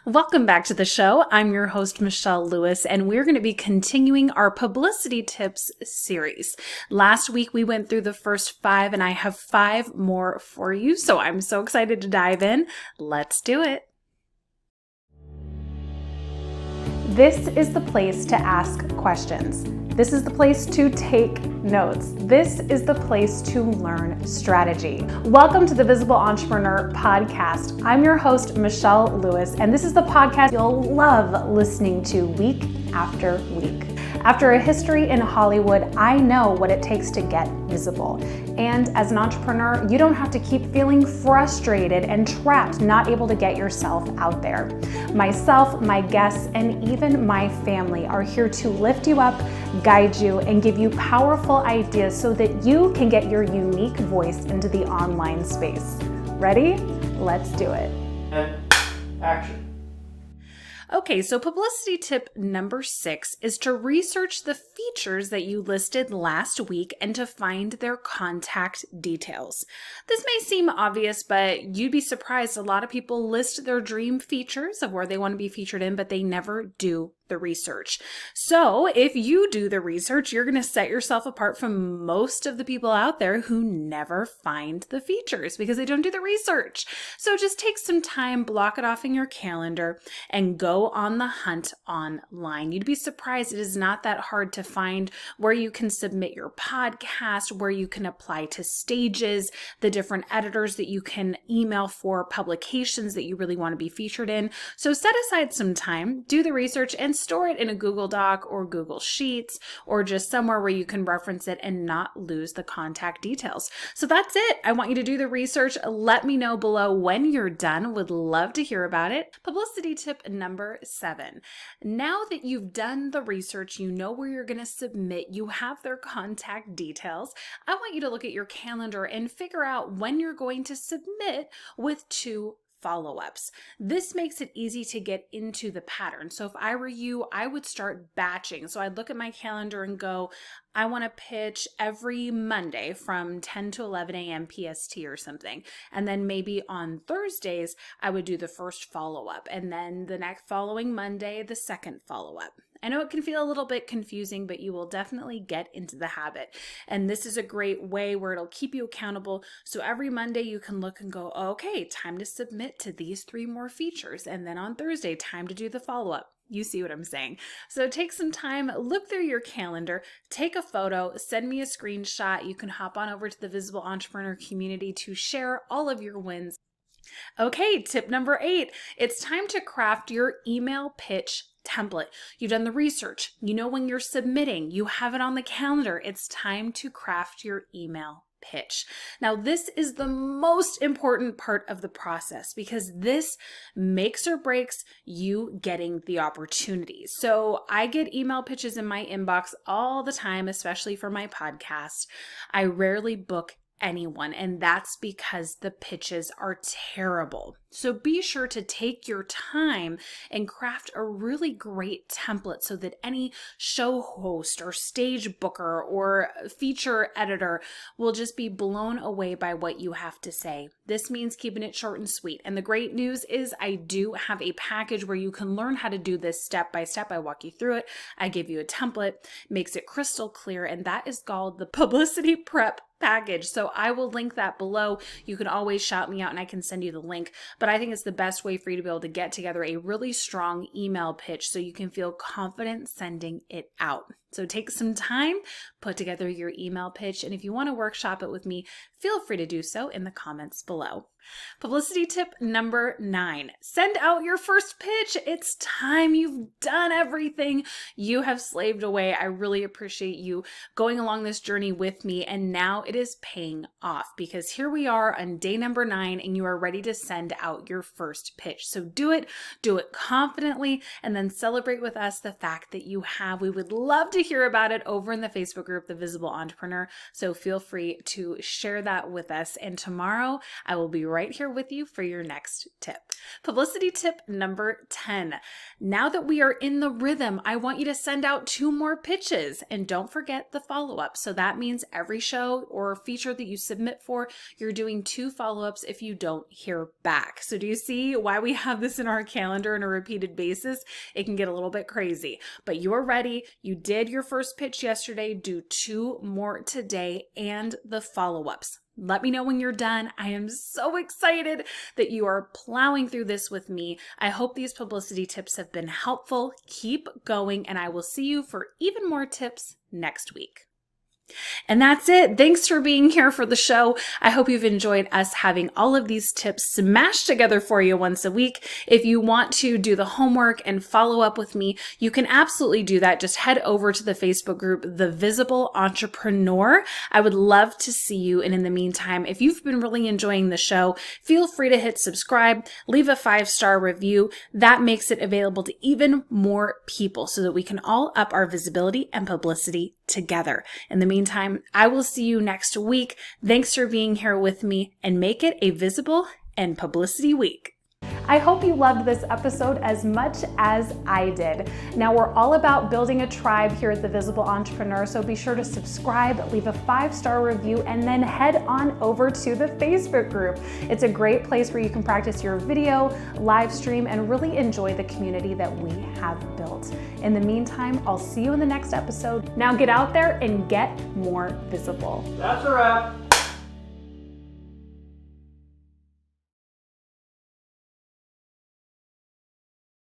Welcome back to the show. I'm your host, Michelle Lewis, and we're going to be continuing our Publicity Tips series. Last week, we went through the first 5, and I have 5 more for you, so I'm so excited to dive in. Let's do it. This is the place to ask questions. This is the place to take notes. This is the place to learn strategy. Welcome to the Visible Entrepreneur Podcast. I'm your host, Michelle Lewis, and this is the podcast you'll love listening to week after week. After a history in Hollywood, I know what it takes to get visible. And as an entrepreneur, you don't have to keep feeling frustrated and trapped, not able to get yourself out there. Myself, my guests, and even my family are here to lift you up, guide you, and give you powerful ideas so that you can get your unique voice into the online space. Ready? Let's do it. And action. Okay, so publicity tip number 6 is to research the features that you listed last week and to find their contact details. This may seem obvious, but you'd be surprised. A lot of people list their dream features of where they want to be featured in, but they never do the research. So if you do the research, you're going to set yourself apart from most of the people out there who never find the features because they don't do the research. So just take some time, block it off in your calendar, and go on the hunt online. You'd be surprised. It is not that hard to find where you can submit your podcast, where you can apply to stages, the different editors that you can email for publications that you really want to be featured in. So set aside some time, do the research, and store it in a Google Doc or Google Sheets or just somewhere where you can reference it and not lose the contact details. So that's it. I want you to do the research. Let me know below when you're done. Would love to hear about it. Publicity tip number 7. Now that you've done the research, you know where you're going to submit, you have their contact details, I want you to look at your calendar and figure out when you're going to submit with 2 follow-ups. This makes it easy to get into the pattern. So if I were you, I would start batching. So I'd look at my calendar and go, I want to pitch every Monday from 10 to 11 a.m. PST or something. And then maybe on Thursdays, I would do the first follow-up. And then the next following Monday, the second follow-up. I know it can feel a little bit confusing, but you will definitely get into the habit. And this is a great way where it'll keep you accountable. So every Monday you can look and go, okay, time to submit to these 3 more features. And then on Thursday, time to do the follow-up. You see what I'm saying? So take some time, look through your calendar, take a photo, send me a screenshot. You can hop on over to the Visible Entrepreneur community to share all of your wins. Okay, tip number 8, it's time to craft your email pitch template. You've done the research. You know when you're submitting, you have it on the calendar. It's time to craft your email pitch. Now, this is the most important part of the process because this makes or breaks you getting the opportunity. So I get email pitches in my inbox all the time, especially for my podcast. I rarely book anyone, and that's because the pitches are terrible. So be sure to take your time and craft a really great template so that any show host or stage booker or feature editor will just be blown away by what you have to say. This means keeping it short and sweet. And the great news is I do have a package where you can learn how to do this step by step. I walk you through it. I give you a template, makes it crystal clear, and that is called the Publicity Prep package. So I will link that below. You can always shout me out and I can send you the link. But I think it's the best way for you to be able to get together a really strong email pitch so you can feel confident sending it out. So take some time, put together your email pitch, and if you want to workshop it with me, feel free to do so in the comments below. Publicity tip number 9, send out your first pitch. It's time. You've done everything. You have slaved away. I really appreciate you going along this journey with me, and now it is paying off because here we are on day number 9 and you are ready to send out your first pitch. So do it confidently, and then celebrate with us the fact that you have. We would love to to hear about it over in the Facebook group, The Visible Entrepreneur. So feel free to share that with us. And tomorrow I will be right here with you for your next tip. Publicity tip number 10. Now that we are in the rhythm, I want you to send out 2 more pitches, and don't forget the follow-up. So that means every show or feature that you submit for, you're doing 2 follow-ups if you don't hear back. So do you see why we have this in our calendar on a repeated basis? It can get a little bit crazy, but you're ready. You did your first pitch yesterday. Do 2 more today and the follow-ups. Let me know when you're done. I am so excited that you are plowing through this with me. I hope these publicity tips have been helpful. Keep going, and I will see you for even more tips next week. And that's it. Thanks for being here for the show. I hope you've enjoyed us having all of these tips smashed together for you once a week. If you want to do the homework and follow up with me, you can absolutely do that. Just head over to the Facebook group, The Visible Entrepreneur. I would love to see you. And in the meantime, if you've been really enjoying the show, feel free to hit subscribe, leave a 5-star review. That makes it available to even more people so that we can all up our visibility and publicity together. In the meantime, I will see you next week. Thanks for being here with me, and make it a visible and publicity week. I hope you loved this episode as much as I did. Now, we're all about building a tribe here at The Visible Entrepreneur, so be sure to subscribe, leave a 5-star review, and then head on over to the Facebook group. It's a great place where you can practice your video, live stream, and really enjoy the community that we have built. In the meantime, I'll see you in the next episode. Now get out there and get more visible. That's a wrap.